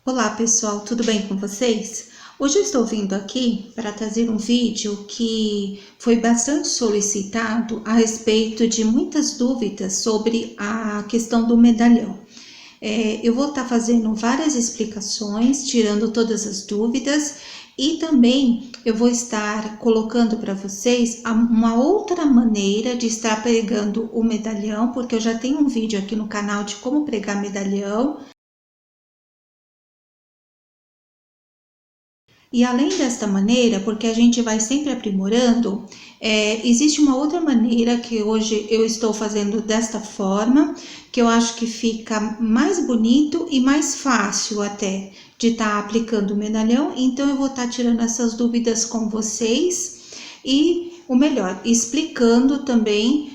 Olá pessoal, tudo bem com vocês? Hoje eu estou vindo aqui para trazer um vídeo que foi bastante solicitado a respeito de muitas dúvidas sobre a questão do medalhão. Eu vou estar fazendo várias explicações, tirando todas as dúvidas e também eu vou estar colocando para vocês uma outra maneira de estar pregando o medalhão, porque eu já tenho um vídeo aqui no canal de como pregar medalhão. E além desta maneira, porque a gente vai sempre aprimorando, existe uma outra maneira que hoje eu estou fazendo desta forma, que eu acho que fica mais bonito e mais fácil até de estar aplicando o medalhão. Então eu vou estar tirando essas dúvidas com vocês e o melhor, explicando também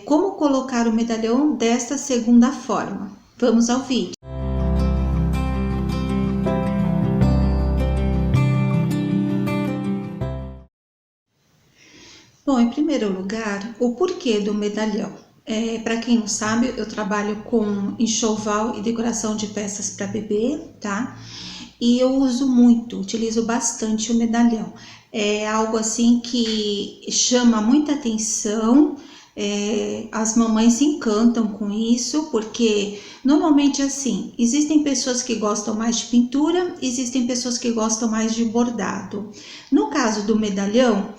como colocar o medalhão desta segunda forma. Vamos ao vídeo. Bom, em primeiro lugar, o porquê do medalhão. Para quem não sabe, eu trabalho com enxoval e decoração de peças para bebê, tá? E eu uso muito, utilizo bastante o medalhão. É algo assim que chama muita atenção, as mamães se encantam com isso, porque normalmente assim, existem pessoas que gostam mais de pintura, existem pessoas que gostam mais de bordado. No caso do medalhão,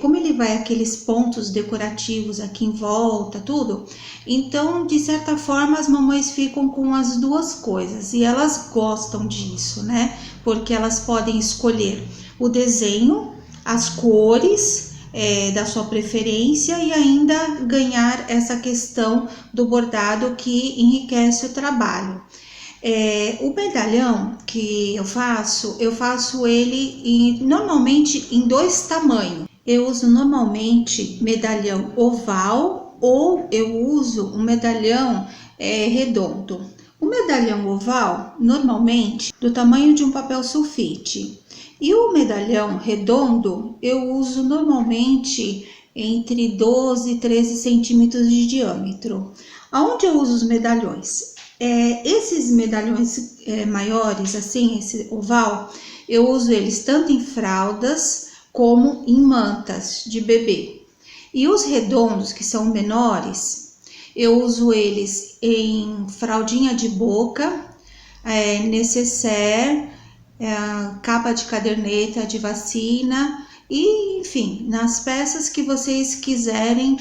como ele vai aqueles pontos decorativos aqui em volta, tudo, então de certa forma as mamães ficam com as duas coisas e elas gostam disso, né? Porque elas podem escolher o desenho, as cores da sua preferência e ainda ganhar essa questão do bordado que enriquece o trabalho. O medalhão que eu faço ele normalmente em dois tamanhos. Eu uso normalmente medalhão oval ou eu uso um medalhão redondo. O medalhão oval, normalmente, do tamanho de um papel sulfite. E o medalhão redondo, eu uso normalmente entre 12 e 13 centímetros de diâmetro. Aonde eu uso os medalhões? Esses medalhões maiores, assim, esse oval, eu uso eles tanto em fraldas como em mantas de bebê. E os redondos, que são menores, eu uso eles em fraldinha de boca, necessaire, capa de caderneta de vacina e, enfim, nas peças que vocês quiserem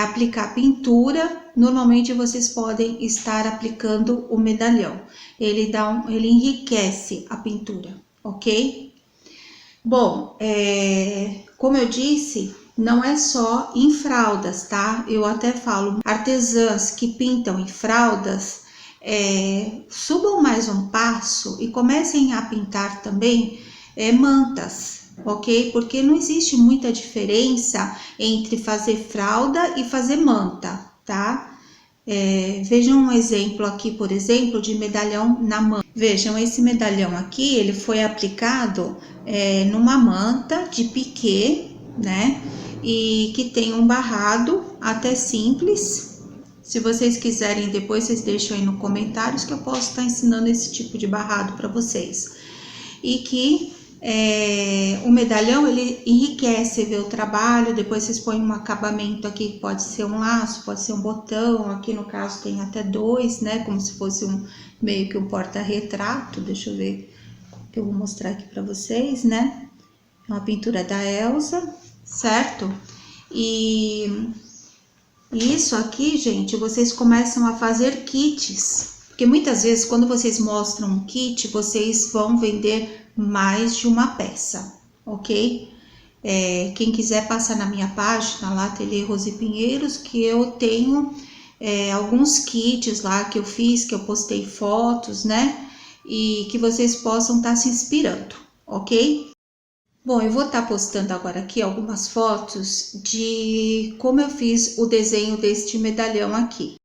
aplicar pintura, normalmente vocês podem estar aplicando o medalhão. Ele enriquece a pintura, ok? Bom, como eu disse, não é só em fraldas, tá? Eu até falo, artesãs que pintam em fraldas, subam mais um passo e comecem a pintar também mantas, ok? Porque não existe muita diferença entre fazer fralda e fazer manta, tá? Vejam um exemplo aqui, por exemplo, de medalhão na manta. Vejam, esse medalhão aqui, ele foi aplicado numa manta de piquê, né? E que tem um barrado até simples. Se vocês quiserem, depois vocês deixam aí nos comentários que eu posso estar ensinando esse tipo de barrado para vocês. E que o medalhão, ele enriquece o trabalho, depois vocês põem um acabamento aqui, pode ser um laço, pode ser um botão, aqui no caso tem até dois, né, como se fosse meio que um porta-retrato, deixa eu ver, que eu vou mostrar aqui para vocês, né, é uma pintura da Elsa, certo? E isso aqui, gente, vocês começam a fazer kits, porque muitas vezes quando vocês mostram um kit, vocês vão vender mais de uma peça, ok? Quem quiser passar na minha página lá, Ateliê Rose Pinheiros, que eu tenho alguns kits lá que eu fiz, que eu postei fotos, né? E que vocês possam estar se inspirando, ok? Bom, eu vou estar postando agora aqui algumas fotos de como eu fiz o desenho deste medalhão aqui.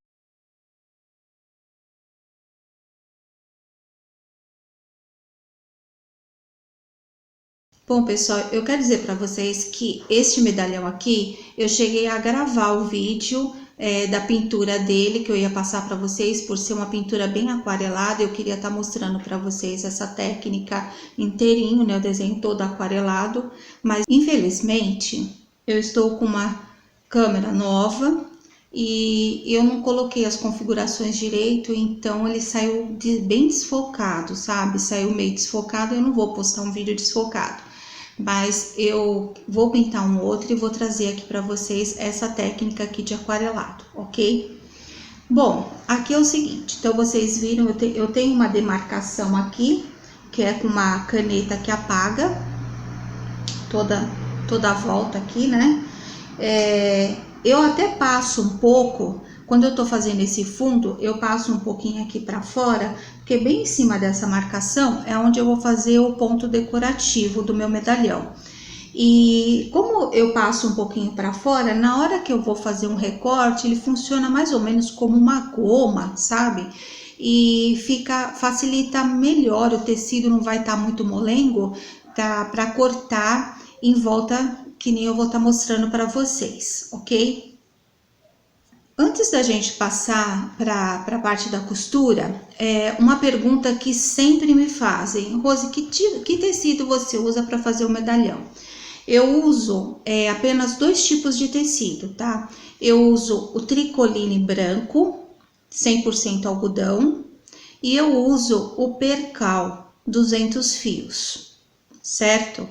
Bom, pessoal, eu quero dizer para vocês que este medalhão aqui, eu cheguei a gravar o vídeo da pintura dele, que eu ia passar para vocês, por ser uma pintura bem aquarelada, eu queria estar mostrando para vocês essa técnica inteirinho, né, o desenho todo aquarelado, mas infelizmente eu estou com uma câmera nova e eu não coloquei as configurações direito, então ele saiu bem desfocado, sabe? Saiu meio desfocado, eu não vou postar um vídeo desfocado, mas eu vou pintar um outro e vou trazer aqui para vocês essa técnica aqui de aquarelado, ok? Bom, aqui é o seguinte, então vocês viram, eu tenho uma demarcação aqui, que é com uma caneta que apaga toda a volta aqui, né? Eu até passo um pouco, quando eu tô fazendo esse fundo, eu passo um pouquinho aqui para fora, porque bem em cima dessa marcação é onde eu vou fazer o ponto decorativo do meu medalhão. E como eu passo um pouquinho para fora, na hora que eu vou fazer um recorte, ele funciona mais ou menos como uma goma, sabe? E facilita melhor, o tecido não vai estar muito molengo, tá? Para cortar em volta, que nem eu vou estar mostrando para vocês, ok? Antes da gente passar para a parte da costura, uma pergunta que sempre me fazem: Rose, que tecido você usa para fazer o medalhão? Eu uso apenas 2 tipos de tecido, tá? Eu uso o tricoline branco, 100% algodão, e eu uso o percal, 200 fios, certo?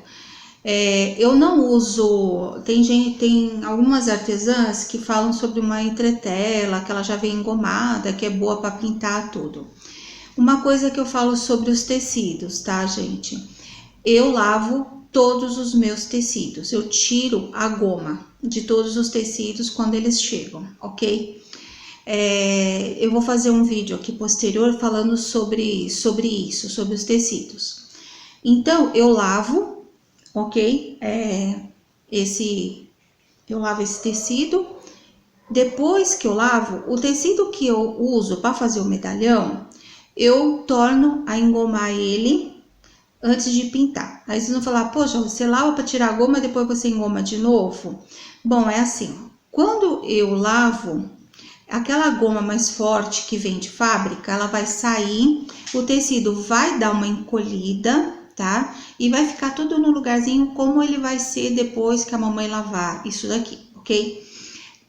Eu não uso, tem algumas artesãs que falam sobre uma entretela, que ela já vem engomada, que é boa para pintar tudo. Uma coisa que eu falo sobre os tecidos, tá, gente? Eu lavo todos os meus tecidos, eu tiro a goma de todos os tecidos quando eles chegam, ok? Eu vou fazer um vídeo aqui posterior falando sobre isso, sobre os tecidos. Então, eu lavo, ok? Eu lavo esse tecido. Depois que eu lavo, o tecido que eu uso para fazer o medalhão, eu torno a engomar ele antes de pintar. Aí vocês vão falar: poxa, você lava para tirar a goma e depois você engoma de novo? Bom, é assim, quando eu lavo, aquela goma mais forte que vem de fábrica, ela vai sair, o tecido vai dar uma encolhida, tá? E vai ficar tudo no lugarzinho como ele vai ser depois que a mamãe lavar isso daqui, ok?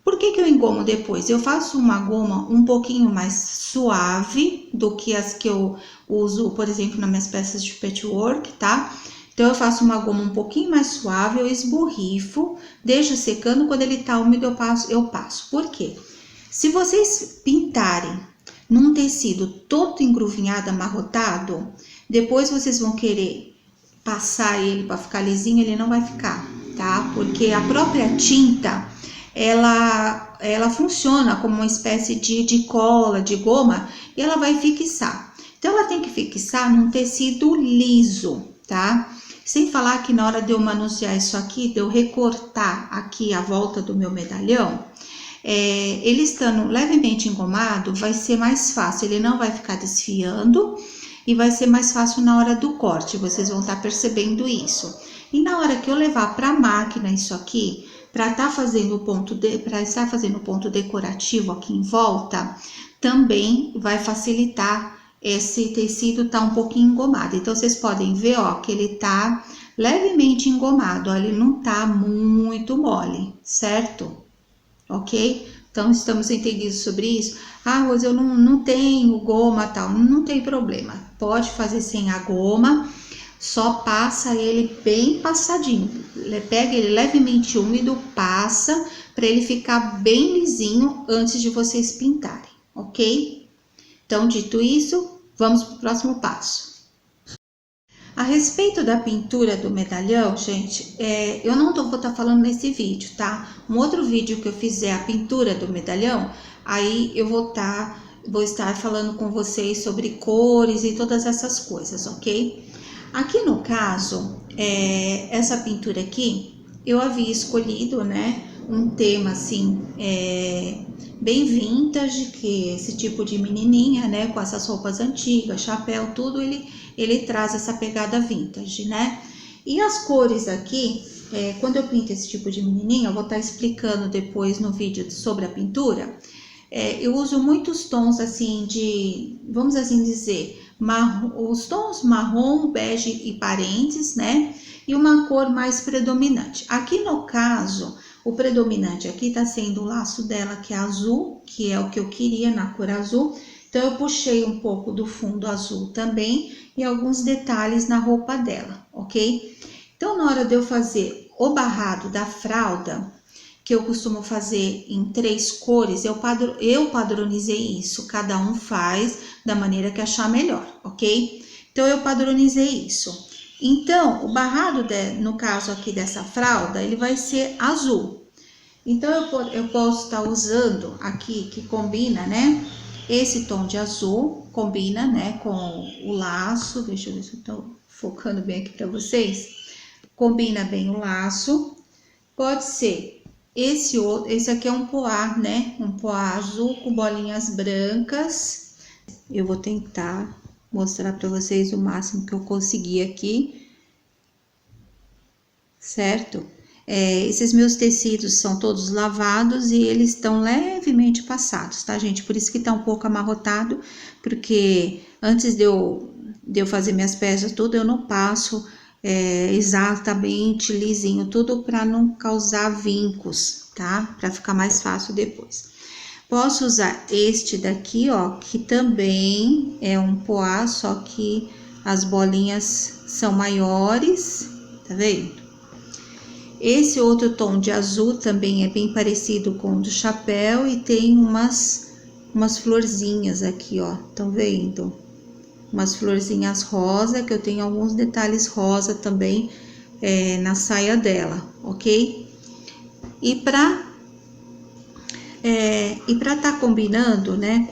Por que eu engomo depois? Eu faço uma goma um pouquinho mais suave do que as que eu uso, por exemplo, nas minhas peças de patchwork, tá? Então, eu faço uma goma um pouquinho mais suave, eu esborrifo, deixo secando, quando ele tá úmido eu passo. Por quê? Se vocês pintarem num tecido todo engruvinhado, amarrotado, depois vocês vão querer passar ele para ficar lisinho, ele não vai ficar, tá? Porque a própria tinta, ela funciona como uma espécie de cola, de goma, e ela vai fixar. Então, ela tem que fixar num tecido liso, tá? Sem falar que na hora de eu manusear isso aqui, de eu recortar aqui a volta do meu medalhão, ele estando levemente engomado, vai ser mais fácil, ele não vai ficar desfiando e vai ser mais fácil na hora do corte, vocês vão estar percebendo isso. E na hora que eu levar para a máquina isso aqui, para estar fazendo o ponto decorativo aqui em volta, também vai facilitar esse tecido tá um pouquinho engomado. Então, vocês podem ver, ó, que ele tá levemente engomado, ó, ele não tá muito mole, certo? Ok? Então, estamos entendidos sobre isso? Ah, Rose, eu não tenho goma, tal. Não tem problema, pode fazer sem a goma, só passa ele bem passadinho. Pega ele levemente úmido, passa, para ele ficar bem lisinho antes de vocês pintarem, ok? Então, dito isso, vamos para o próximo passo. A respeito da pintura do medalhão, gente, eu não vou estar falando nesse vídeo, tá? Um outro vídeo que eu fizer a pintura do medalhão, aí eu vou estar falando com vocês sobre cores e todas essas coisas, ok? Aqui no caso, essa pintura aqui, eu havia escolhido, né, um tema assim, bem vintage, que esse tipo de menininha, né, com essas roupas antigas, chapéu, tudo, ele traz essa pegada vintage, né? E as cores aqui, quando eu pinto esse tipo de menininha, eu vou estar explicando depois no vídeo sobre a pintura. Eu uso muitos tons assim de, vamos assim dizer, os tons marrom, bege e parentes, né? E uma cor mais predominante. Aqui no caso, o predominante aqui tá sendo o laço dela, que é azul, que é o que eu queria na cor azul. Então, eu puxei um pouco do fundo azul também e alguns detalhes na roupa dela, ok? Então, na hora de eu fazer o barrado da fralda, que eu costumo fazer em 3 cores, eu padronizei isso. Cada um faz da maneira que achar melhor, ok? Então, eu padronizei isso. Então, o barrado, no caso aqui dessa fralda, ele vai ser azul. Então, eu posso estar usando aqui, que combina, né? Esse tom de azul combina, né, com o laço. Deixa eu ver se eu tô focando bem aqui para vocês. Combina bem o laço. Pode ser esse aqui é um poá, né? Um poá azul com bolinhas brancas. Eu vou tentar mostrar para vocês o máximo que eu conseguir aqui, certo? Esses meus tecidos são todos lavados e eles estão levemente passados, tá, gente? Por isso que tá um pouco amarrotado, porque antes de eu fazer minhas peças tudo, eu não passo exatamente lisinho tudo para não causar vincos, tá? Para ficar mais fácil depois. Posso usar este daqui, ó, que também é um poá, só que as bolinhas são maiores, tá vendo? Esse outro tom de azul também é bem parecido com o do chapéu e tem umas florzinhas aqui, ó, estão vendo? Umas florzinhas rosa, que eu tenho alguns detalhes rosa também na saia dela, ok? E pra tá combinando, né,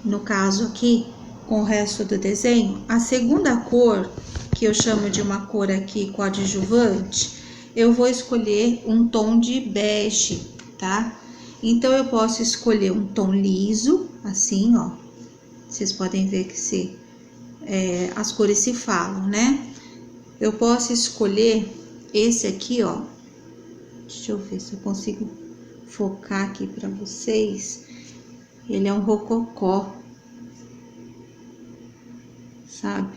no caso aqui, com o resto do desenho, a segunda cor, que eu chamo de uma cor aqui coadjuvante, eu vou escolher um tom de bege, tá? Então, eu posso escolher um tom liso, assim, ó. Vocês podem ver que as cores se falam, né? Eu posso escolher esse aqui, ó. Deixa eu ver se eu consigo focar aqui pra vocês. Ele é um rococó, sabe?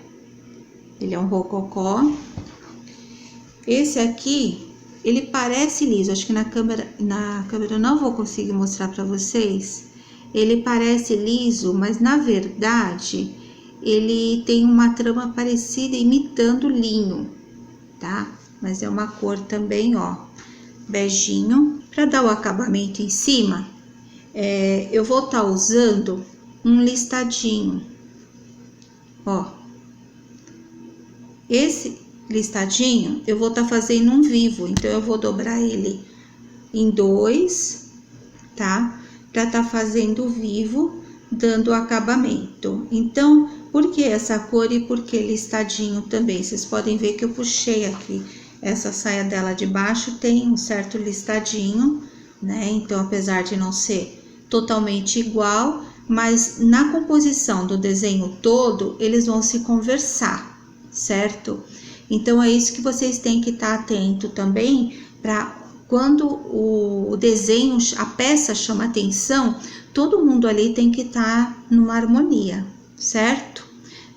Ele é um rococó. Esse aqui, ele parece liso. Acho que na câmera eu não vou conseguir mostrar pra vocês. Ele parece liso, mas na verdade, ele tem uma trama parecida, imitando linho, tá? Mas é uma cor também, ó, beijinho. Pra dar o acabamento em cima, eu vou estar usando um listadinho, ó. Esse listadinho, eu vou estar fazendo um vivo, então eu vou dobrar ele em 2, tá? Pra estar fazendo o vivo, dando o acabamento. Então, por que essa cor e por que listadinho também? Vocês podem ver que eu puxei aqui essa saia dela de baixo, tem um certo listadinho, né? Então, apesar de não ser totalmente igual, mas na composição do desenho todo, eles vão se conversar, certo? Então, é isso que vocês têm que estar atento também, para quando o desenho, a peça chama atenção, todo mundo ali tem que estar numa harmonia, certo?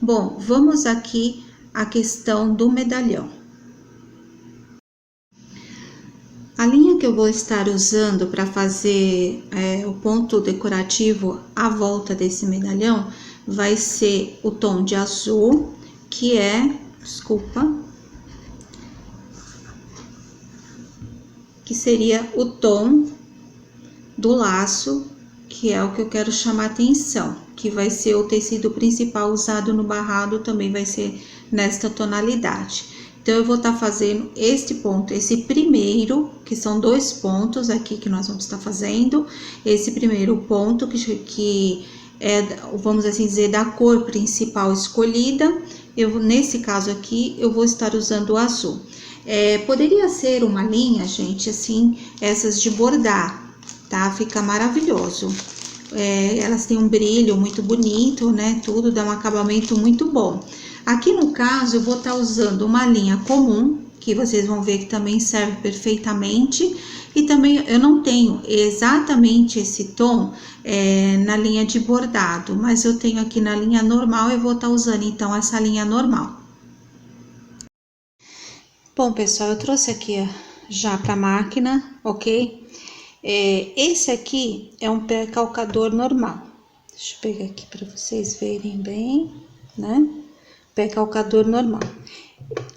Bom, vamos aqui à questão do medalhão. A linha que eu vou estar usando para fazer o ponto decorativo à volta desse medalhão vai ser o tom de azul, que seria o tom do laço, que é o que eu quero chamar atenção, que vai ser o tecido principal usado no barrado, também vai ser nesta tonalidade. Então, eu vou estar fazendo este ponto, esse primeiro, que são 2 pontos aqui que nós vamos estar fazendo. Esse primeiro ponto, que é, vamos assim dizer, da cor principal escolhida. Nesse caso aqui, eu vou estar usando o azul. Poderia ser uma linha, gente, assim, essas de bordar, tá? Fica maravilhoso. Elas têm um brilho muito bonito, né? Tudo dá um acabamento muito bom. Aqui no caso, eu vou estar usando uma linha comum, que vocês vão ver que também serve perfeitamente. E também eu não tenho exatamente esse tom na linha de bordado, mas eu tenho aqui na linha normal, eu vou estar usando então essa linha normal. Bom, pessoal, eu trouxe aqui já para a máquina, ok? Esse aqui é um pé calcador normal. Deixa eu pegar aqui para vocês verem bem, né? Pé calcador normal.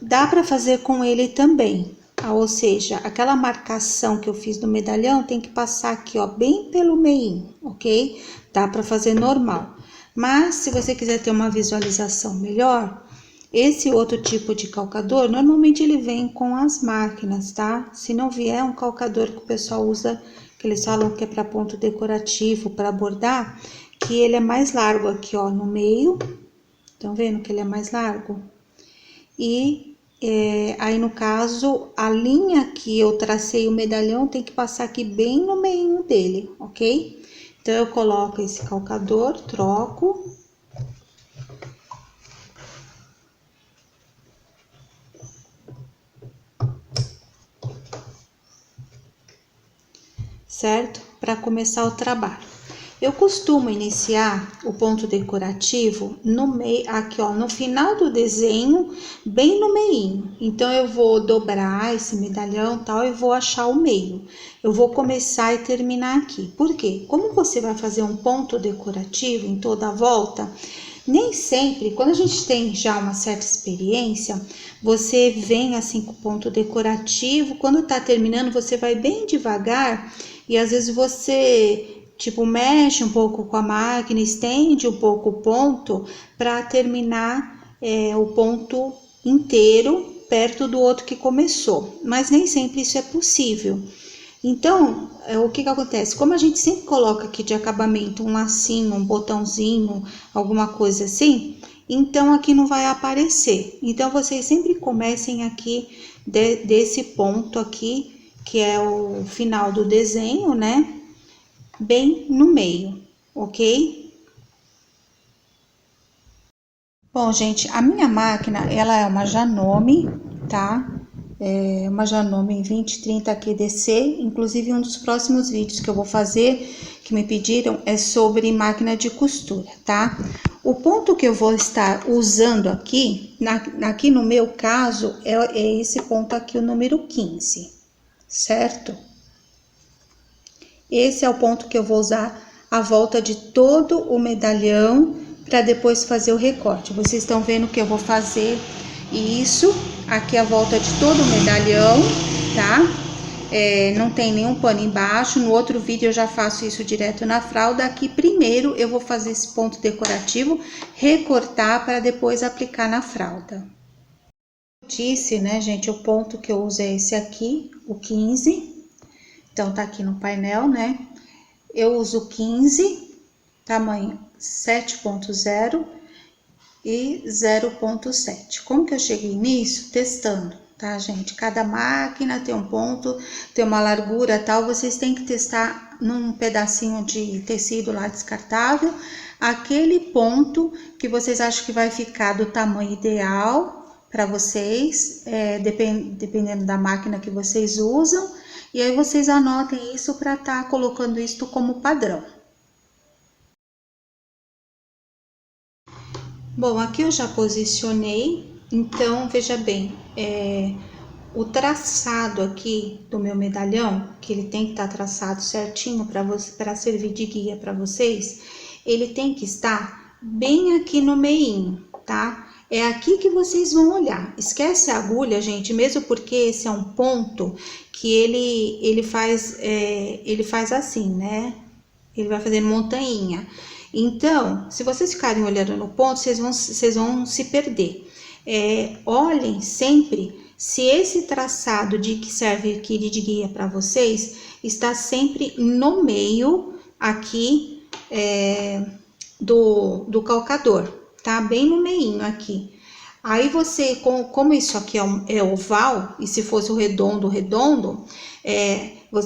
Dá para fazer com ele também, ou seja, aquela marcação que eu fiz no medalhão tem que passar aqui, ó, bem pelo meio, ok? Dá para fazer normal. Mas se você quiser ter uma visualização melhor, esse outro tipo de calcador, normalmente ele vem com as máquinas, tá? Se não vier, um calcador que o pessoal usa, que eles falam que é para ponto decorativo, para bordar, que ele é mais largo aqui, ó, no meio. Estão vendo que ele é mais largo? E aí, no caso, a linha que eu tracei o medalhão tem que passar aqui bem no meio dele, ok? Então, eu coloco esse calcador, troco. Certo? Para começar o trabalho. Eu costumo iniciar o ponto decorativo no meio, aqui ó, no final do desenho, bem no meinho. Então, eu vou dobrar esse medalhão e tal, e vou achar o meio. Eu vou começar e terminar aqui. Por quê? Como você vai fazer um ponto decorativo em toda a volta, nem sempre, quando a gente tem já uma certa experiência, você vem assim com o ponto decorativo, quando tá terminando, você vai bem devagar e às vezes você tipo, mexe um pouco com a máquina, estende um pouco o ponto para terminar o ponto inteiro perto do outro que começou. Mas nem sempre isso é possível. Então, o que acontece? Como a gente sempre coloca aqui de acabamento um lacinho, um botãozinho, alguma coisa assim, então aqui não vai aparecer. Então, vocês sempre comecem aqui desse ponto aqui, que é o final do desenho, né? Bem no meio, ok? Bom, gente, a minha máquina, ela é uma Janome, tá? É uma Janome 2030 QDC, inclusive um dos próximos vídeos que eu vou fazer, que me pediram, é sobre máquina de costura, tá? O ponto que eu vou estar usando aqui, aqui no meu caso, é esse ponto aqui, o número 15, certo? Esse é o ponto que eu vou usar a volta de todo o medalhão para depois fazer o recorte. Vocês estão vendo que eu vou fazer isso aqui a volta de todo o medalhão, tá? Não tem nenhum pano embaixo. No outro vídeo eu já faço isso direto na fralda. Aqui primeiro eu vou fazer esse ponto decorativo, recortar para depois aplicar na fralda. Disse, né, gente, o ponto que eu uso é esse aqui, o 15. Então, tá aqui no painel, né? Eu uso 15, tamanho 7.0 e 0.7. Como que eu cheguei nisso? Testando, tá, gente? Cada máquina tem um ponto, tem uma largura tal, vocês têm que testar num pedacinho de tecido lá descartável, aquele ponto que vocês acham que vai ficar do tamanho ideal para vocês, dependendo da máquina que vocês usam. E aí, vocês anotem isso para estar colocando isso como padrão. Bom, aqui eu já posicionei, então, veja bem, o traçado aqui do meu medalhão, que ele tem que estar traçado certinho para servir de guia para vocês, ele tem que estar bem aqui no meinho, tá? É aqui que vocês vão olhar. Esquece a agulha, gente, mesmo porque esse é um ponto que ele faz assim, né? Ele vai fazendo montanha. Então, se vocês ficarem olhando no ponto, vocês vão se perder. Olhem sempre se esse traçado que serve aqui de guia para vocês está sempre no meio aqui do calcador, tá? Bem no meinho aqui. Aí você, como isso aqui é oval, e se fosse o redondo,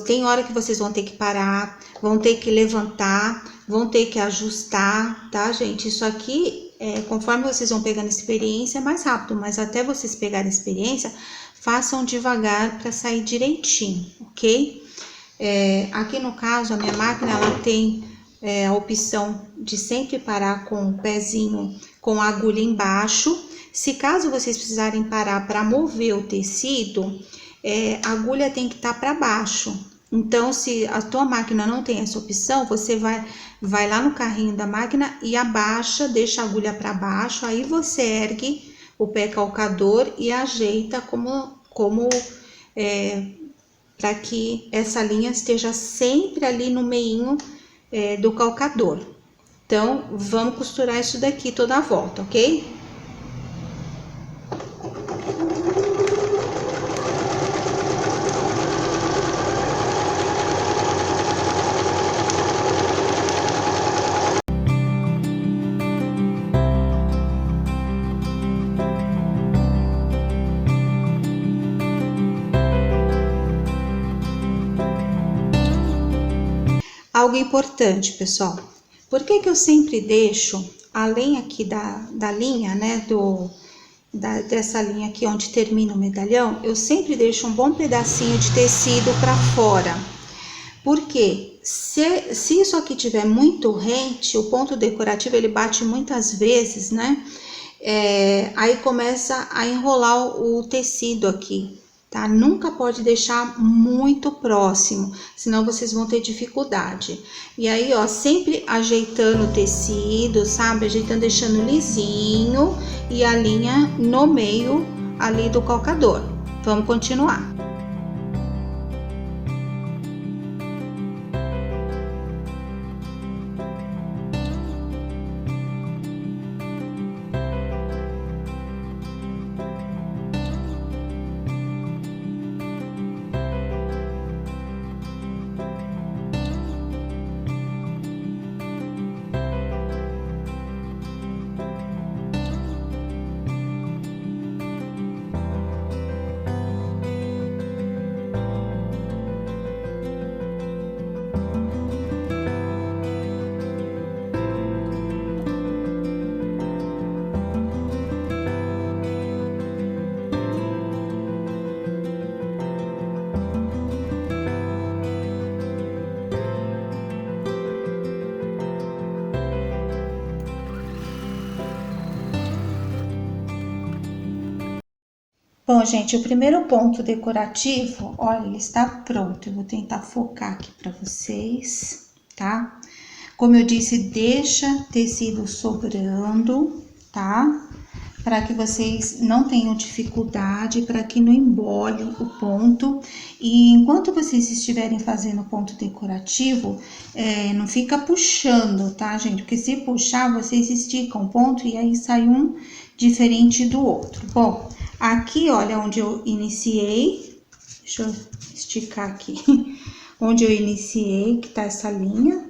tem hora que vocês vão ter que parar, vão ter que levantar, vão ter que ajustar, tá, gente? Isso aqui, conforme vocês vão pegando experiência, é mais rápido, mas até vocês pegarem experiência, façam devagar para sair direitinho, ok? Aqui no caso, a minha máquina, ela tem a opção de sempre parar com o pezinho com a agulha embaixo. Se caso vocês precisarem parar para mover o tecido, a agulha tem que estar para baixo. Então, se a tua máquina não tem essa opção, você vai lá no carrinho da máquina e abaixa, deixa a agulha para baixo, aí você ergue o pé calcador e ajeita como para que essa linha esteja sempre ali no meinho do calcador. Então, vamos costurar isso daqui toda a volta, ok? Algo importante, pessoal. Por que eu sempre deixo, além aqui da linha, né, dessa linha aqui onde termina o medalhão, eu sempre deixo um bom pedacinho de tecido para fora. Porque se isso aqui tiver muito rente, o ponto decorativo ele bate muitas vezes, né? Aí começa a enrolar o tecido aqui, tá? Nunca pode deixar muito próximo, senão vocês vão ter dificuldade. E aí, ó, sempre ajeitando o tecido, sabe? Ajeitando, deixando lisinho e a linha no meio ali do calcador. Vamos continuar. Bom, gente, o primeiro ponto decorativo, olha, ele está pronto. Eu vou tentar focar aqui para vocês, tá? Como eu disse, deixa tecido sobrando, tá? Para que vocês não tenham dificuldade, para que não embole o ponto. E enquanto vocês estiverem fazendo ponto decorativo, não fica puxando, tá, gente? Porque se puxar, vocês esticam o ponto e aí sai um diferente do outro. Bom, aqui, olha, onde eu iniciei, deixa eu esticar aqui, onde eu iniciei, que tá essa linha,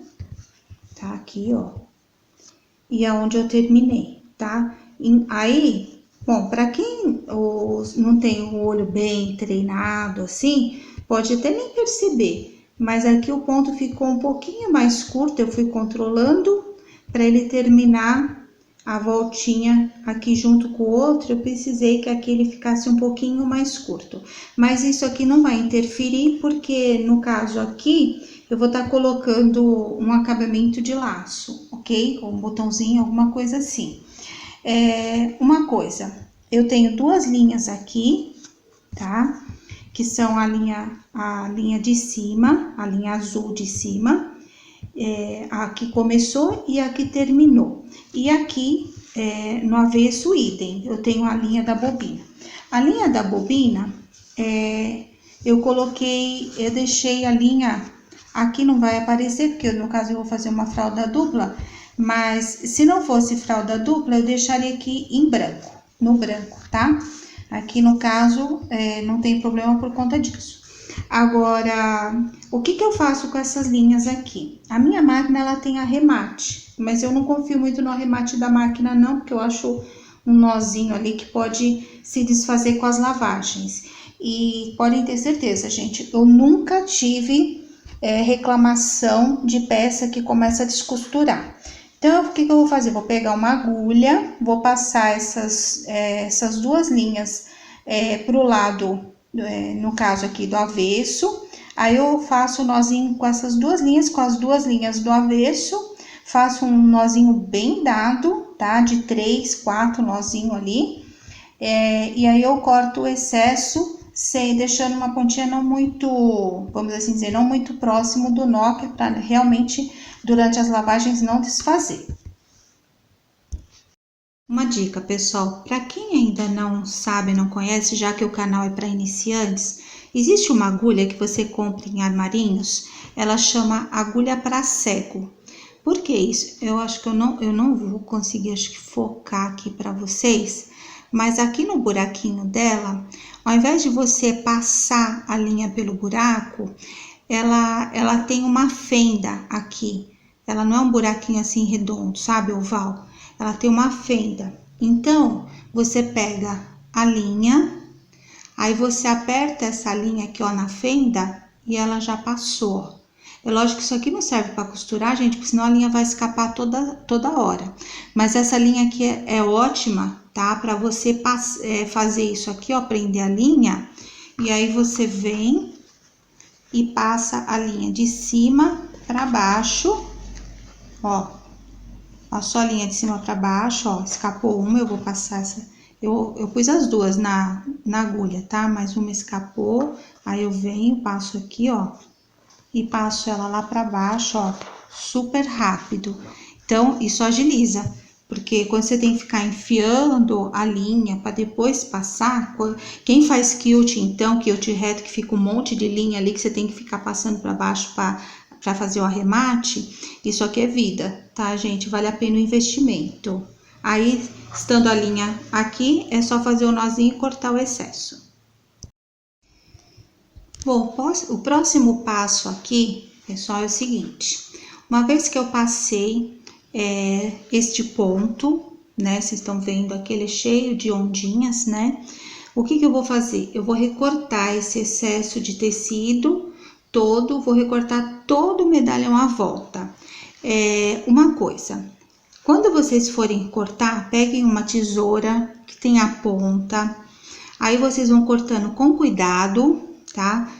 tá aqui, ó, e aonde eu terminei, tá? Aí, bom, para quem não tem o olho bem treinado assim, pode até nem perceber, mas aqui o ponto ficou um pouquinho mais curto, eu fui controlando para ele terminar a voltinha aqui junto com o outro, eu precisei que aqui ele ficasse um pouquinho mais curto. Mas isso aqui não vai interferir, porque no caso aqui, eu vou estar colocando um acabamento de laço, ok? Com um botãozinho, alguma coisa assim. Uma coisa, eu tenho duas linhas aqui, tá? Que são a linha de cima, a linha azul de cima. A que começou e a que terminou. E aqui, no avesso, idem, eu tenho a linha da bobina. A linha da bobina, eu deixei a linha, aqui não vai aparecer, porque no caso eu vou fazer uma fralda dupla, mas se não fosse fralda dupla, eu deixaria aqui em branco, no branco, tá? Aqui no caso, não tem problema por conta disso. Agora, o que eu faço com essas linhas aqui? A minha máquina, ela tem arremate, mas eu não confio muito no arremate da máquina não, porque eu acho um nozinho ali que pode se desfazer com as lavagens. E podem ter certeza, gente, eu nunca tive reclamação de peça que começa a descosturar. Então, o que eu vou fazer? Vou pegar uma agulha, vou passar essas duas linhas pro lado, no caso aqui do avesso. Aí eu faço o nozinho com essas duas linhas, com as duas linhas do avesso, faço um nozinho bem dado, tá? De 3, 4 nozinho ali. E aí eu corto o excesso, deixando uma pontinha não muito, vamos assim dizer, não muito próximo do nó, que é para realmente, durante as lavagens, não desfazer. Uma dica, pessoal, para quem ainda não sabe, não conhece, já que o canal é para iniciantes, existe uma agulha que você compra em armarinhos, ela chama agulha para cego. Por que isso? Eu acho que eu não vou conseguir, acho que focar aqui para vocês, mas aqui no buraquinho dela, ao invés de você passar a linha pelo buraco, ela tem uma fenda aqui. Ela não é um buraquinho assim redondo, sabe, oval? Ela tem uma fenda. Então, você pega a linha, aí você aperta essa linha aqui, ó, na fenda, e ela já passou, ó. É lógico que isso aqui não serve para costurar, gente, porque senão a linha vai escapar toda hora. Mas essa linha aqui é ótima, tá? Para você fazer isso aqui, ó, prender a linha. E aí você vem e passa a linha de cima para baixo, ó. Ó, só a linha de cima para baixo, ó, escapou uma, eu vou passar essa. Eu pus as duas na agulha, tá? Mas uma escapou, aí eu venho, passo aqui, ó, e passo ela lá para baixo, ó, super rápido. Então, isso agiliza, porque quando você tem que ficar enfiando a linha para depois passar, quem faz quilt, então, quilt reto, que fica um monte de linha ali que você tem que ficar passando para baixo para fazer o arremate, isso aqui é vida, tá, gente? Vale a pena o investimento. Aí, estando a linha aqui, é só fazer o nozinho e cortar o excesso. Bom, o próximo passo aqui, pessoal, é o seguinte. Uma vez que eu passei este ponto, né? Vocês estão vendo aqui, ele é cheio de ondinhas, né? O que eu vou fazer? Eu vou recortar esse excesso de tecido todo, vou recortar todo o medalhão à volta. Uma coisa, quando vocês forem cortar, peguem uma tesoura que tem a ponta, aí vocês vão cortando com cuidado, tá?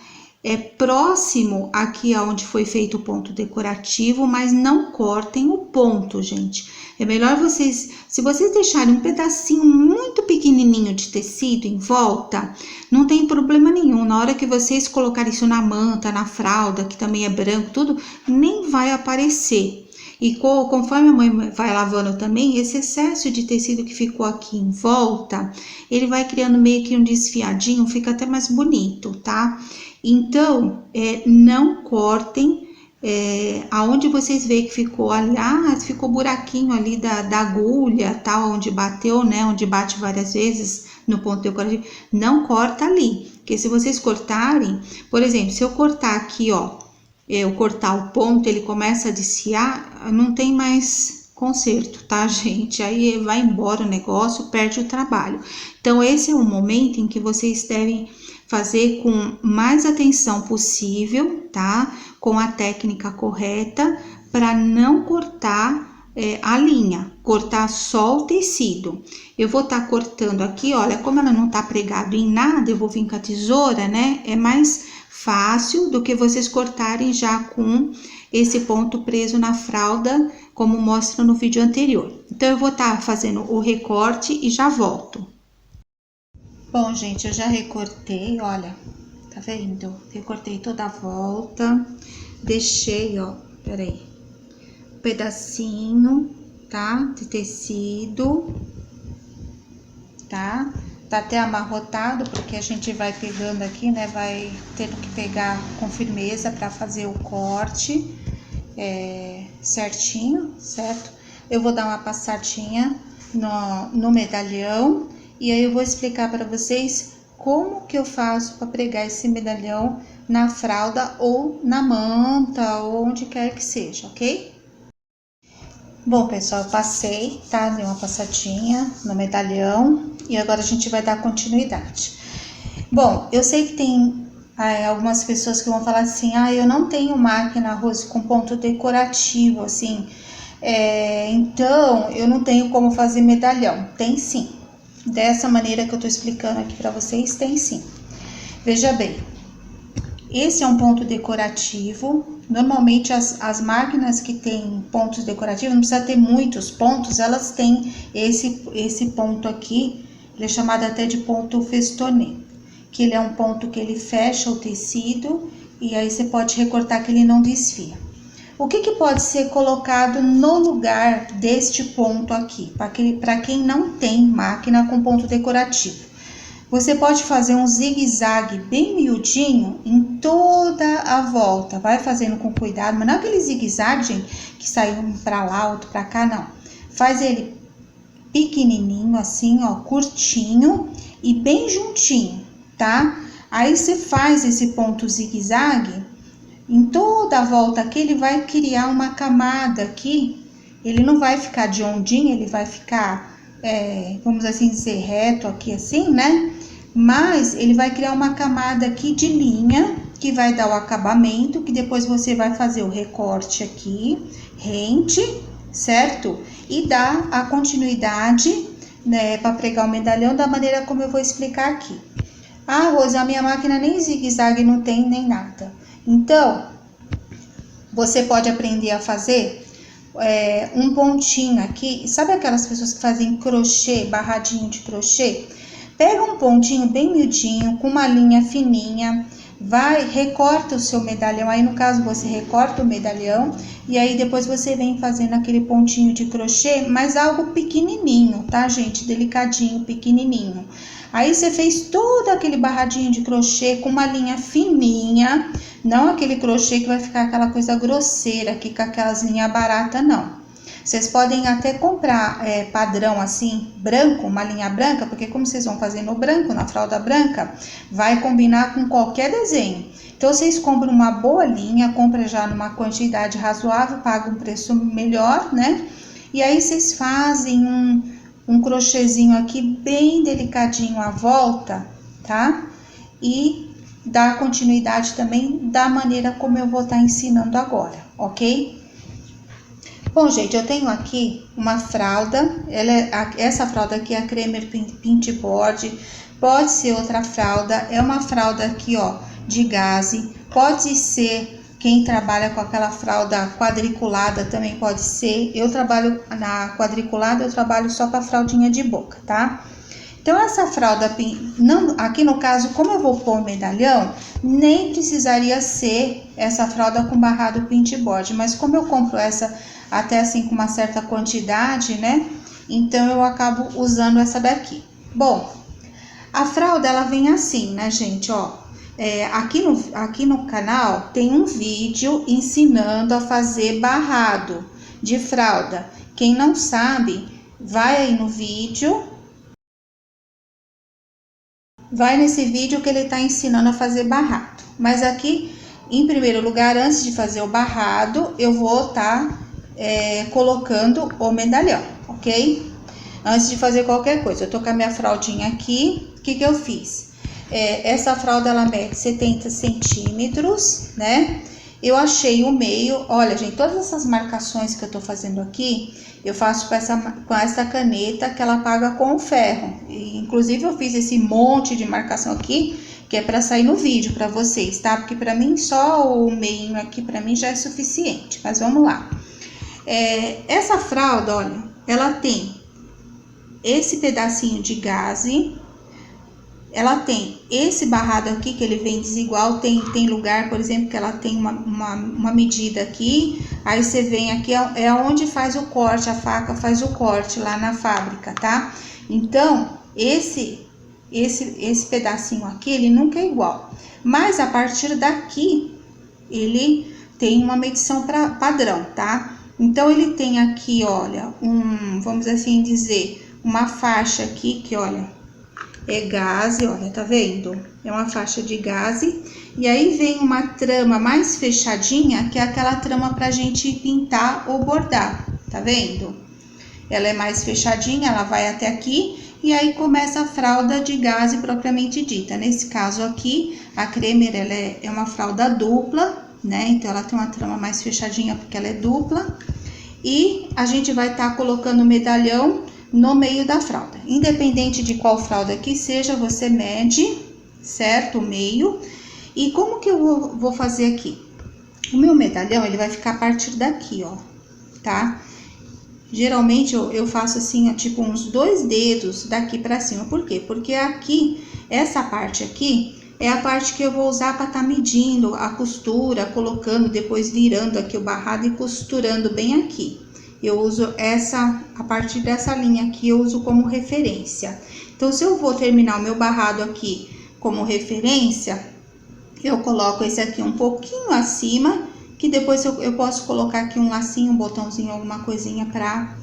É próximo aqui aonde foi feito o ponto decorativo, mas não cortem o ponto, gente. É melhor vocês, se vocês deixarem um pedacinho muito pequenininho de tecido em volta, não tem problema nenhum. Na hora que vocês colocarem isso na manta, na fralda, que também é branco, tudo, nem vai aparecer. E conforme a mãe vai lavando também, esse excesso de tecido que ficou aqui em volta, ele vai criando meio que um desfiadinho, fica até mais bonito, tá? Então, não cortem aonde vocês veem que ficou ali, ficou buraquinho ali da agulha, tal, onde bateu, né? Onde bate várias vezes no ponto decorativo, não corta ali, porque se vocês cortarem, por exemplo, se eu cortar aqui, ó, eu cortar o ponto, ele começa a desfiar, não tem mais conserto, tá, gente? Aí vai embora o negócio, perde o trabalho. Então, esse é o momento em que vocês devem fazer com mais atenção possível, tá? Com a técnica correta, para não cortar a linha, cortar só o tecido. Eu vou estar cortando aqui, olha, como ela não tá pregado em nada, eu vou vir com a tesoura, né? É mais fácil do que vocês cortarem já com esse ponto preso na fralda, como mostra no vídeo anterior. Então, eu vou estar fazendo o recorte e já volto. Bom, gente, eu já recortei, olha, tá vendo? Recortei toda a volta, deixei, ó, peraí, um pedacinho, tá? De tecido, tá? Tá até amarrotado, porque a gente vai pegando aqui, né? Vai tendo que pegar com firmeza para fazer o corte certinho, certo? Eu vou dar uma passadinha no medalhão e aí eu vou explicar para vocês como que eu faço para pregar esse medalhão na fralda ou na manta ou onde quer que seja, ok? Bom, pessoal, eu passei, tá? Dei uma passadinha no medalhão e agora a gente vai dar continuidade. Bom, eu sei que tem algumas pessoas que vão falar assim, eu não tenho máquina arroz com ponto decorativo, assim, então eu não tenho como fazer medalhão. Tem sim. dessa maneira que eu tô explicando aqui pra vocês, tem sim. Veja bem, esse é um ponto decorativo. Normalmente as máquinas que tem pontos decorativos, não precisa ter muitos pontos, elas têm esse ponto aqui, ele é chamado até de ponto festonê, que ele é um ponto que ele fecha o tecido e aí você pode recortar que ele não desfia. O que pode ser colocado no lugar deste ponto aqui, para quem não tem máquina com ponto decorativo? Você pode fazer um zigue-zague bem miudinho em toda a volta. Vai fazendo com cuidado, mas não é aquele zigue-zague, gente, que sai um pra lá, outro pra cá, não. Faz ele pequenininho, assim, ó, curtinho e bem juntinho, tá? Aí você faz esse ponto zigue-zague em toda a volta aqui, ele vai criar uma camada aqui. Ele não vai ficar de ondinha, ele vai ficar, vamos assim dizer, reto aqui assim, né? Mas ele vai criar uma camada aqui de linha, que vai dar o acabamento, que depois você vai fazer o recorte aqui, rente, certo? E dar a continuidade, né, para pregar o medalhão da maneira como eu vou explicar aqui. Ah, Rose, a minha máquina nem zigue-zague não tem, nem nada. Então, você pode aprender a fazer um pontinho aqui. Sabe aquelas pessoas que fazem crochê, barradinho de crochê? Pega um pontinho bem miudinho, com uma linha fininha, recorta o seu medalhão. Aí, no caso, você recorta o medalhão e aí depois você vem fazendo aquele pontinho de crochê, mas algo pequenininho, tá, gente? Delicadinho, pequenininho. Aí, você fez todo aquele barradinho de crochê com uma linha fininha, não aquele crochê que vai ficar aquela coisa grosseira aqui com aquelas linhas baratas, não. Vocês podem até comprar padrão assim, branco, uma linha branca, porque como vocês vão fazer no branco, na fralda branca, vai combinar com qualquer desenho. Então, vocês compram uma boa linha, compra já numa quantidade razoável, pagam um preço melhor, né? E aí, vocês fazem um crochêzinho aqui bem delicadinho à volta, tá? E dá continuidade também da maneira como eu vou estar ensinando agora, ok? Bom, gente, eu tenho aqui uma fralda, essa fralda aqui é a Cremer Pintboard, pode ser outra fralda, é uma fralda aqui, ó, de gaze, pode ser quem trabalha com aquela fralda quadriculada também pode ser. Eu trabalho na quadriculada, eu trabalho só com a fraldinha de boca, tá? Então, essa fralda, aqui no caso, como eu vou pôr o medalhão, nem precisaria ser essa fralda com barrado pintboard, mas como eu compro essa até assim com uma certa quantidade, né? Então, eu acabo usando essa daqui. Bom, a fralda, ela vem assim, né, gente, ó. Aqui no canal tem um vídeo ensinando a fazer barrado de fralda. Quem não sabe, vai aí no vídeo. Vai nesse vídeo que ele tá ensinando a fazer barrado. Mas aqui, em primeiro lugar, antes de fazer o barrado, eu vou estar colocando o medalhão, ok? Antes de fazer qualquer coisa, eu tô com a minha fraldinha aqui. O que eu fiz? Essa fralda, ela mede 70 centímetros, né? Eu achei o meio. Olha, gente, todas essas marcações que eu tô fazendo aqui, eu faço com essa caneta que ela paga com ferro. E, inclusive, eu fiz esse monte de marcação aqui, que é para sair no vídeo para vocês, tá? Porque para mim, só o meio aqui, para mim, já é suficiente. Mas vamos lá. Essa fralda, olha, ela tem esse pedacinho de gaze, ela tem esse barrado aqui, que ele vem desigual, tem lugar, por exemplo, que ela tem uma medida aqui, aí você vem aqui, é onde faz o corte, a faca faz o corte lá na fábrica, tá? Então, esse pedacinho aqui, ele nunca é igual, mas a partir daqui, ele tem uma medição padrão, tá? Então, ele tem aqui, olha, vamos assim dizer, uma faixa aqui, que olha, é gaze, olha, tá vendo? É uma faixa de gaze. E aí vem uma trama mais fechadinha, que é aquela trama pra gente pintar ou bordar, tá vendo? Ela é mais fechadinha, ela vai até aqui. E aí começa a fralda de gaze propriamente dita. Nesse caso aqui, a Cremer, ela é uma fralda dupla, né? Então, ela tem uma trama mais fechadinha porque ela é dupla. E a gente vai estar colocando o medalhão no meio da fralda. Independente de qual fralda que seja, você mede, certo? O meio. E como que eu vou fazer aqui? O meu medalhão, ele vai ficar a partir daqui, ó, tá? Geralmente eu faço assim, ó, tipo uns 2 dedos daqui pra cima. Por quê? Porque aqui, essa parte aqui, é a parte que eu vou usar para tá medindo a costura, colocando, depois virando aqui o barrado e costurando bem aqui. Eu uso a partir dessa linha aqui, eu uso como referência. Então, se eu vou terminar o meu barrado aqui como referência, eu coloco esse aqui um pouquinho acima, que depois eu posso colocar aqui um lacinho, um botãozinho, alguma coisinha pra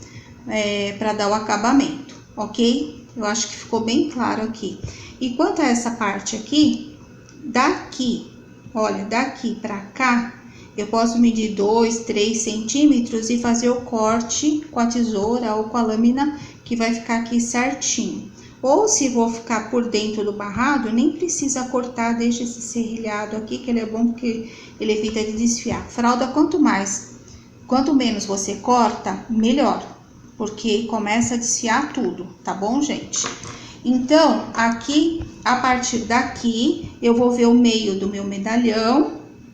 dar o acabamento, ok? Eu acho que ficou bem claro aqui. E quanto a essa parte aqui, daqui, olha, daqui pra cá, eu posso medir 2, 3 centímetros e fazer o corte com a tesoura ou com a lâmina, que vai ficar aqui certinho. Ou se vou ficar por dentro do barrado, nem precisa cortar, deixa esse serrilhado aqui, que ele é bom porque ele evita de desfiar. Fralda, quanto menos você corta, melhor, porque começa a desfiar tudo, tá bom, gente? Então, aqui, a partir daqui, eu vou ver o meio do meu medalhão,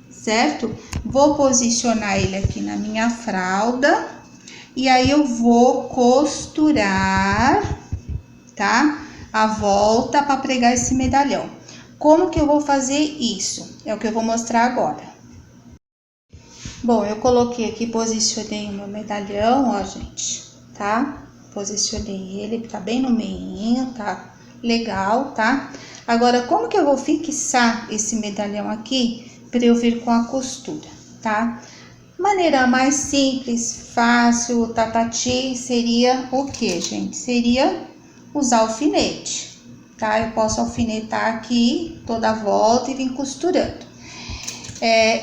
certo? Vou posicionar ele aqui na minha fralda, e aí eu vou costurar, tá? A volta para pregar esse medalhão. Como que eu vou fazer isso? É o que eu vou mostrar agora. Bom, eu coloquei aqui, posicionei o meu medalhão, ó, gente, tá? Posicionei ele, tá bem no meio, tá legal, tá? Agora, como que eu vou fixar esse medalhão aqui para eu vir com a costura, tá? Maneira mais simples, fácil, tatati, seria o que, gente? Seria usar alfinete, tá? Eu posso alfinetar aqui toda a volta e vir costurando.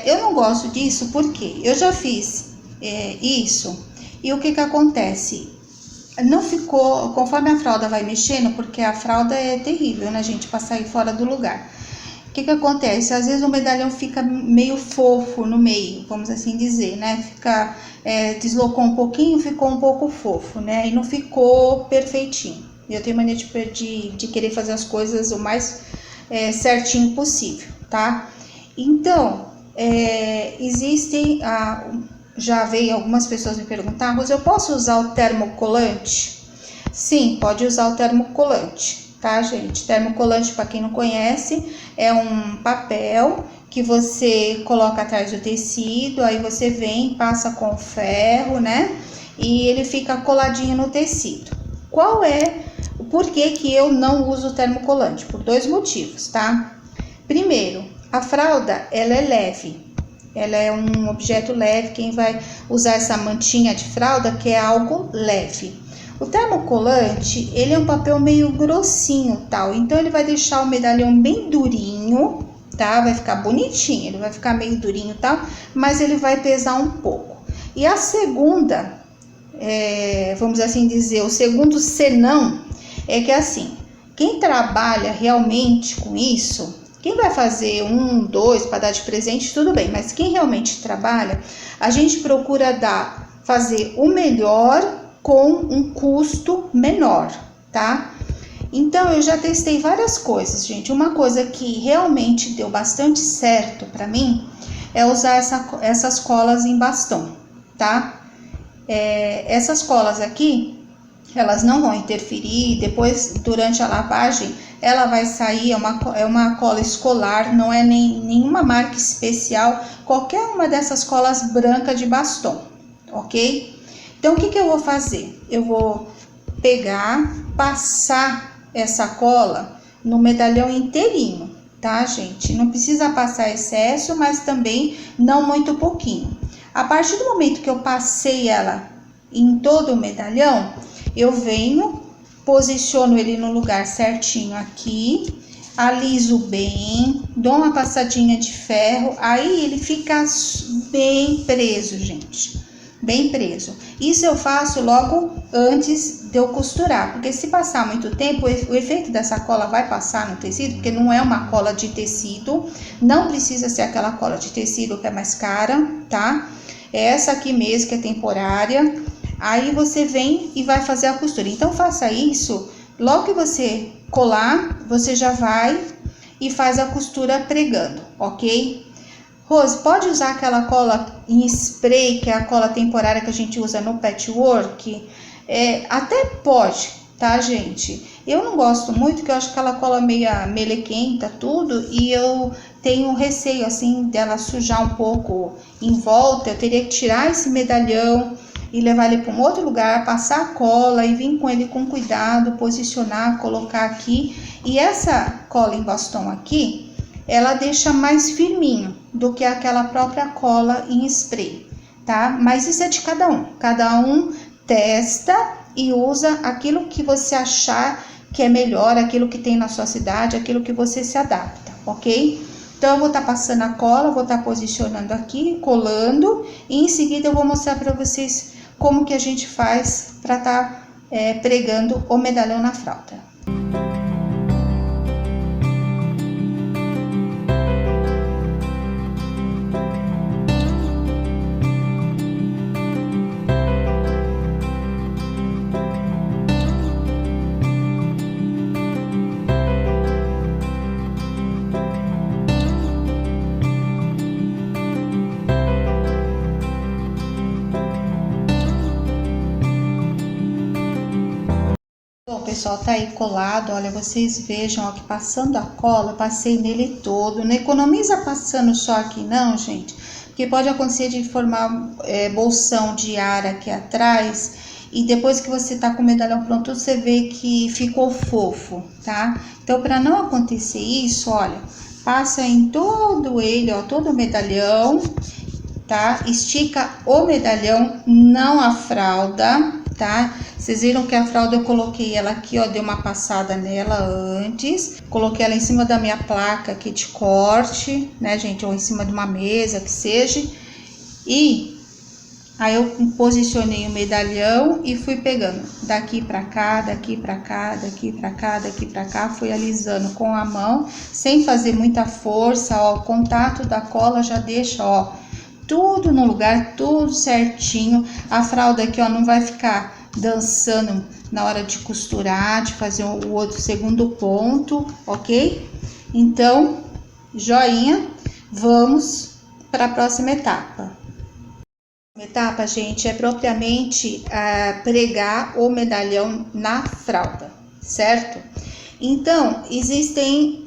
Eu não gosto disso porque eu já fiz isso e o que que acontece? Não ficou, conforme a fralda vai mexendo, porque a fralda é terrível, né, gente, pra sair fora do lugar. O que que acontece? Às vezes o medalhão fica meio fofo no meio, vamos assim dizer, né? Deslocou um pouquinho, ficou um pouco fofo, né? E não ficou perfeitinho. Eu tenho mania de querer fazer as coisas o mais certinho possível, tá? Então, já veio algumas pessoas me perguntar, mas eu posso usar o termocolante? Sim, pode usar o termocolante, tá, gente? Termocolante, para quem não conhece, é um papel que você coloca atrás do tecido, aí você vem, passa com ferro, né? E ele fica coladinho no tecido. Por que eu não uso o termocolante? Por 2 motivos, tá? Primeiro, a fralda, ela é leve. Ela é um objeto leve, quem vai usar essa mantinha de fralda, que é algo leve. O termocolante, ele é um papel meio grossinho, tal, então ele vai deixar o medalhão bem durinho, tá? Vai ficar bonitinho, ele vai ficar meio durinho, tal, mas ele vai pesar um pouco. E a segunda, vamos assim dizer, o segundo senão, é que assim, quem trabalha realmente com isso, quem vai fazer 1, 2 para dar de presente, tudo bem, mas quem realmente trabalha, a gente procura fazer o melhor com um custo menor, tá? Então, eu já testei várias coisas, gente. Uma coisa que realmente deu bastante certo para mim é usar essas colas em bastão, tá? Essas colas aqui, elas não vão interferir, depois, durante a lavagem, ela vai sair, é uma cola escolar, não é nenhuma marca especial, qualquer uma dessas colas brancas de bastão, ok? Então, o que eu vou fazer? Eu vou passar essa cola no medalhão inteirinho, tá, gente? Não precisa passar excesso, mas também não muito pouquinho. A partir do momento que eu passei ela em todo o medalhão, eu venho, posiciono ele no lugar certinho aqui, aliso bem, dou uma passadinha de ferro, aí ele fica bem preso, gente, bem preso. Isso eu faço logo antes de eu costurar, porque se passar muito tempo, o efeito dessa cola vai passar no tecido, porque não é uma cola de tecido, não precisa ser aquela cola de tecido que é mais cara, tá? É essa aqui mesmo que é temporária. Aí você vem e vai fazer a costura. Então faça isso, logo que você colar, você já vai e faz a costura pregando, ok? Rose, pode usar aquela cola em spray, que é a cola temporária que a gente usa no patchwork? Até pode, tá, gente? Eu não gosto muito, porque eu acho aquela cola meio melequenta, tudo, e eu tenho receio, assim, dela sujar um pouco em volta. Eu teria que tirar esse medalhão e levar ele para um outro lugar, passar a cola e vir com ele com cuidado, posicionar, colocar aqui. E essa cola em bastão aqui, ela deixa mais firminho do que aquela própria cola em spray, tá? Mas isso é de cada um testa e usa aquilo que você achar que é melhor, aquilo que tem na sua cidade, aquilo que você se adapta, ok? Então, eu vou estar passando a cola, vou estar posicionando aqui, colando, e em seguida eu vou mostrar para vocês como que a gente faz para estar pregando o medalhão na fralda. Bom, pessoal, tá aí colado, olha, vocês vejam, ó, que passando a cola, eu passei nele todo. Não economiza passando só aqui não, gente, porque pode acontecer de formar bolsão de ar aqui atrás, e depois que você tá com o medalhão pronto, você vê que ficou fofo, tá? Então, para não acontecer isso, olha, passa em todo ele, ó, todo o medalhão, tá? Estica o medalhão, não a fralda, tá? Vocês viram que a fralda eu coloquei ela aqui, ó, dei uma passada nela antes, coloquei ela em cima da minha placa aqui de corte, né, gente, ou em cima de uma mesa, que seja, e aí eu posicionei o medalhão e fui pegando daqui pra cá, daqui pra cá, daqui pra cá, daqui pra cá, fui alisando com a mão, sem fazer muita força, ó, o contato da cola já deixa, ó, tudo no lugar, tudo certinho. A fralda aqui, ó, não vai ficar dançando na hora de costurar, de fazer o outro segundo ponto, ok? Então, joinha, vamos para a próxima etapa. A etapa, gente, é propriamente pregar o medalhão na fralda, certo? Então, existem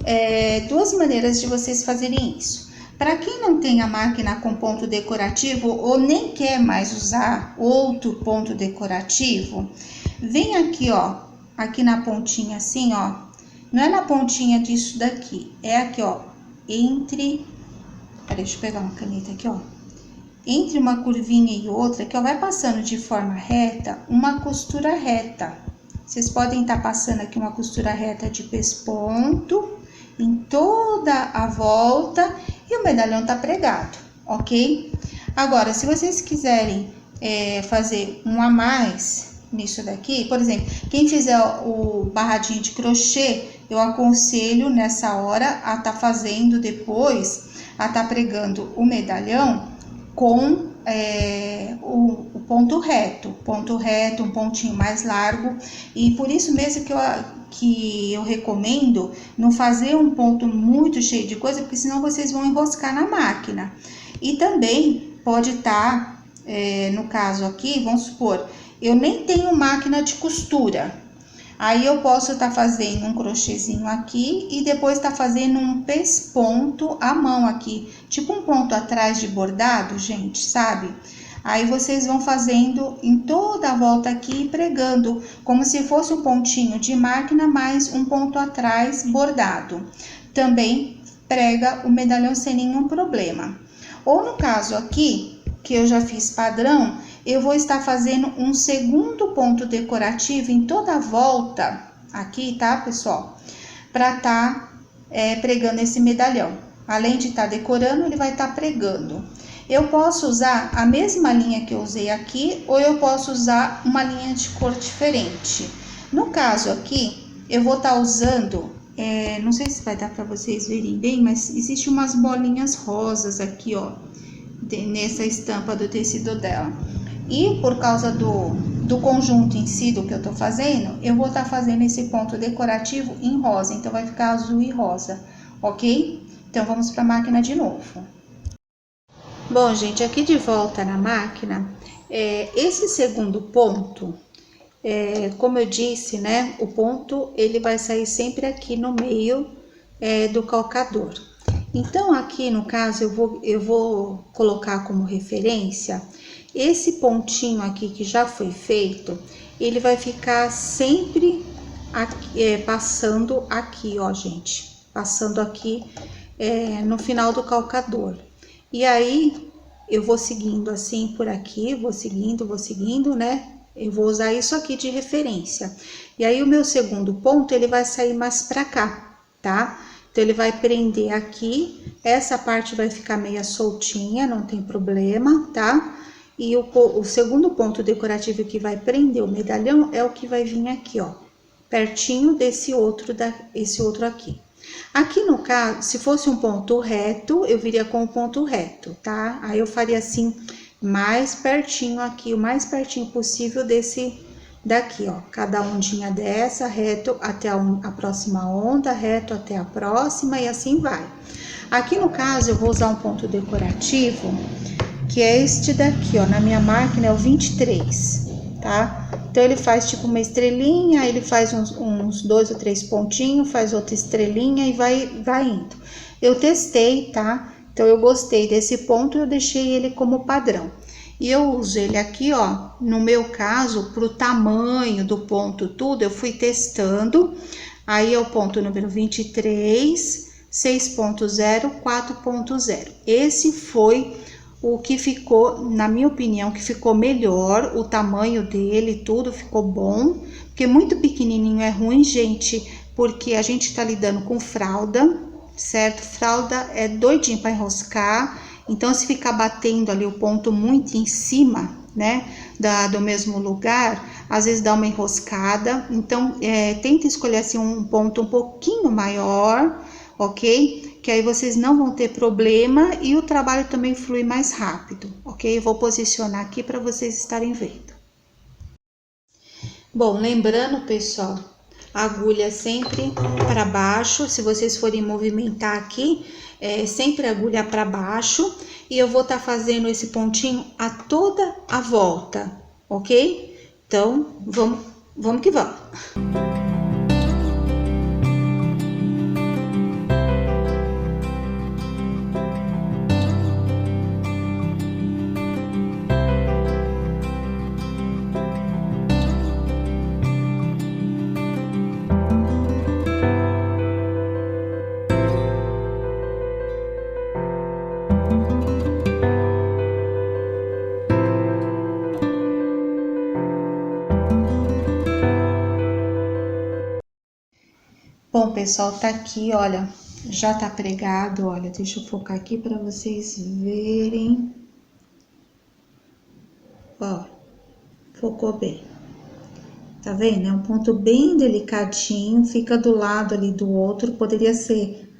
duas maneiras de vocês fazerem isso. Para quem não tem a máquina com ponto decorativo ou nem quer mais usar outro ponto decorativo, vem aqui, ó, aqui na pontinha assim, ó, não é na pontinha disso daqui, é aqui, ó, entre, peraí, deixa eu pegar uma caneta aqui, ó, entre uma curvinha e outra, que ó, vai passando de forma reta, uma costura reta. Vocês podem estar passando aqui uma costura reta de pesponto em toda a volta e o medalhão tá pregado, ok? Agora, se vocês quiserem fazer um a mais nisso daqui, por exemplo, quem fizer o barradinho de crochê, eu aconselho nessa hora a tá fazendo depois, a tá pregando o medalhão com o ponto reto, um pontinho mais largo, e por isso mesmo que eu recomendo não fazer um ponto muito cheio de coisa, porque senão vocês vão enroscar na máquina. E também pode estar, no caso aqui, vamos supor, eu nem tenho máquina de costura, aí eu posso estar fazendo um crochêzinho aqui e depois estar fazendo um pesponto à mão aqui, tipo um ponto atrás de bordado, gente, sabe? Aí vocês vão fazendo em toda a volta aqui, pregando, como se fosse um pontinho de máquina, mais um ponto atrás bordado. Também prega o medalhão sem nenhum problema. Ou no caso aqui, que eu já fiz padrão, eu vou estar fazendo um segundo ponto decorativo em toda a volta aqui, tá, pessoal? Pra tá pregando esse medalhão. Além de estar decorando, ele vai estar pregando. Eu posso usar a mesma linha que eu usei aqui, ou eu posso usar uma linha de cor diferente. No caso aqui, eu vou estar usando, não sei se vai dar para vocês verem bem, mas existe umas bolinhas rosas aqui, ó, nessa estampa do tecido dela. E por causa do conjunto em si, do que eu tô fazendo, eu vou estar fazendo esse ponto decorativo em rosa, então vai ficar azul e rosa, ok? Então, vamos para a máquina de novo. Bom, gente, aqui de volta na máquina, esse segundo ponto, como eu disse, né, o ponto ele vai sair sempre aqui no meio do calcador. Então, aqui no caso, eu vou colocar como referência esse pontinho aqui que já foi feito, ele vai ficar sempre aqui, passando aqui, ó, gente, passando aqui no final do calcador. E aí, eu vou seguindo assim por aqui, vou seguindo, né? Eu vou usar isso aqui de referência. E aí, o meu segundo ponto, ele vai sair mais pra cá, tá? Então, ele vai prender aqui, essa parte vai ficar meia soltinha, não tem problema, tá? E o segundo ponto decorativo que vai prender o medalhão é o que vai vir aqui, ó, pertinho desse outro, esse outro aqui. Aqui no caso, se fosse um ponto reto, eu viria com o ponto reto, tá? Aí eu faria assim, mais pertinho aqui, o mais pertinho possível desse daqui, ó. Cada ondinha dessa, reto até a próxima onda, reto até a próxima e assim vai. Aqui no caso, eu vou usar um ponto decorativo, que é este daqui, ó. Na minha máquina é o 23, tá? Então, ele faz tipo uma estrelinha, ele faz uns 2 ou 3 pontinhos, faz outra estrelinha e vai indo. Eu testei, tá? Então, eu gostei desse ponto, eu deixei ele como padrão. E eu uso ele aqui, ó, no meu caso, pro tamanho do ponto tudo, eu fui testando. Aí, é o ponto número 23, 6.0, 4.0. Esse foi o que ficou, na minha opinião, que ficou melhor, o tamanho dele, tudo ficou bom, porque muito pequenininho é ruim, gente, porque a gente tá lidando com fralda, certo? Fralda é doidinho para enroscar, então se ficar batendo ali o ponto muito em cima, né, do mesmo lugar, às vezes dá uma enroscada, então tenta escolher assim um ponto um pouquinho maior, ok? Que aí vocês não vão ter problema e o trabalho também flui mais rápido, ok? Eu vou posicionar aqui para vocês estarem vendo. Bom, lembrando, pessoal, a agulha sempre para baixo, se vocês forem movimentar aqui, sempre a agulha para baixo, e eu vou estar fazendo esse pontinho a toda a volta, ok? Então, vamos que vamos. Bom, pessoal, tá aqui, olha, já tá pregado, olha, deixa eu focar aqui para vocês verem. Ó, focou bem. Tá vendo? É um ponto bem delicadinho, fica do lado ali do outro, poderia ser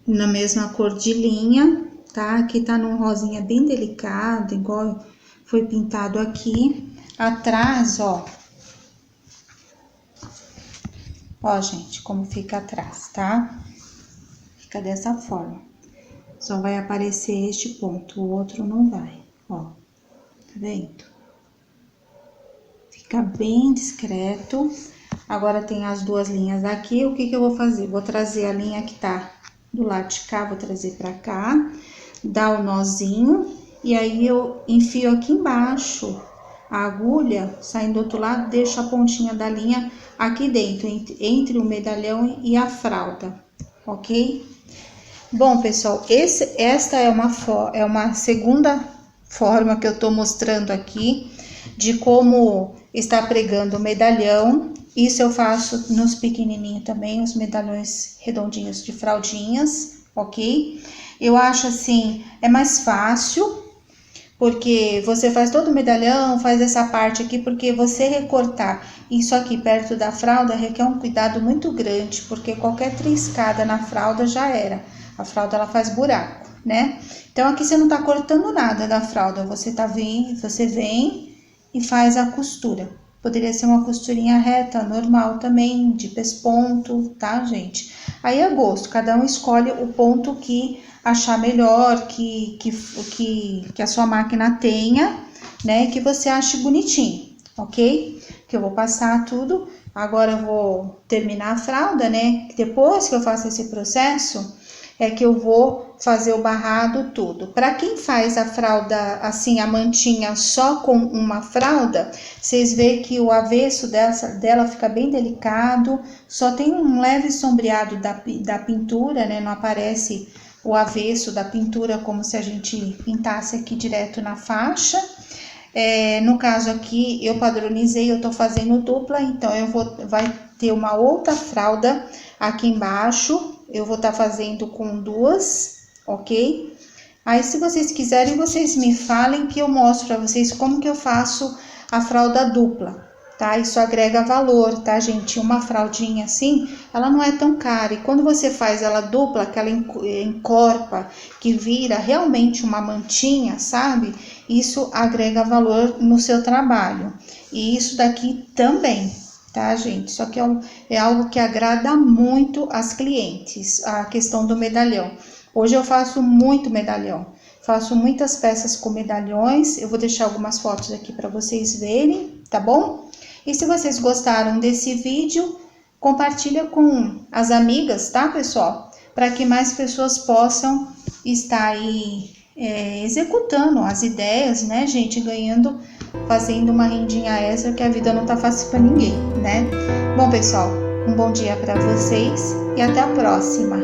na mesma cor de linha, tá? Aqui tá num rosinha bem delicado, igual foi pintado aqui. Atrás, ó, gente, como fica atrás, tá? Fica dessa forma. Só vai aparecer este ponto, o outro não vai, ó. Tá vendo? Fica bem discreto. Agora tem as duas linhas aqui, o que eu vou fazer? Vou trazer a linha que tá do lado de cá, vou trazer pra cá, dar o nozinho, e aí eu enfio aqui embaixo a agulha, saindo do outro lado, deixo a pontinha da linha aqui dentro, entre o medalhão e a fralda, ok? Bom, pessoal, esta é uma segunda forma que eu tô mostrando aqui, de como está pregando o medalhão. Isso eu faço nos pequenininhos também, os medalhões redondinhos de fraldinhas, ok? Eu acho assim, é mais fácil, porque você faz todo o medalhão, faz essa parte aqui, porque você recortar isso aqui perto da fralda requer um cuidado muito grande, porque qualquer triscada na fralda já era. A fralda, ela faz buraco, né? Então, aqui você não tá cortando nada da fralda, você vem e faz a costura. Poderia ser uma costurinha reta, normal também, de pesponto, tá, gente? Aí é gosto, cada um escolhe o ponto que achar melhor, que a sua máquina tenha, né? Que você ache bonitinho, ok? Que eu vou passar tudo. Agora eu vou terminar a fralda, né? Depois que eu faço esse processo, é que eu vou fazer o barrado tudo. Para quem faz a fralda assim, a mantinha só com uma fralda, vocês veem que o avesso dela fica bem delicado, só tem um leve sombreado da pintura, né? Não aparece o avesso da pintura como se a gente pintasse aqui direto na faixa. No caso aqui, eu padronizei, eu tô fazendo dupla, então vai ter uma outra fralda aqui embaixo, eu vou estar fazendo com duas, ok? Aí, se vocês quiserem, vocês me falem que eu mostro pra vocês como que eu faço a fralda dupla, tá? Isso agrega valor, tá, gente? Uma fraldinha assim, ela não é tão cara. E quando você faz ela dupla, que ela encorpa, que vira realmente uma mantinha, sabe? Isso agrega valor no seu trabalho. E isso daqui também, tá, gente? Só que é algo que agrada muito as clientes, a questão do medalhão. Hoje eu faço muito medalhão, faço muitas peças com medalhões. Eu vou deixar algumas fotos aqui para vocês verem, tá bom? E se vocês gostaram desse vídeo, compartilha com as amigas, tá, pessoal? Para que mais pessoas possam estar aí executando as ideias, né, gente? Ganhando, fazendo uma rendinha extra, que a vida não tá fácil para ninguém, né? Bom, pessoal, um bom dia para vocês e até a próxima.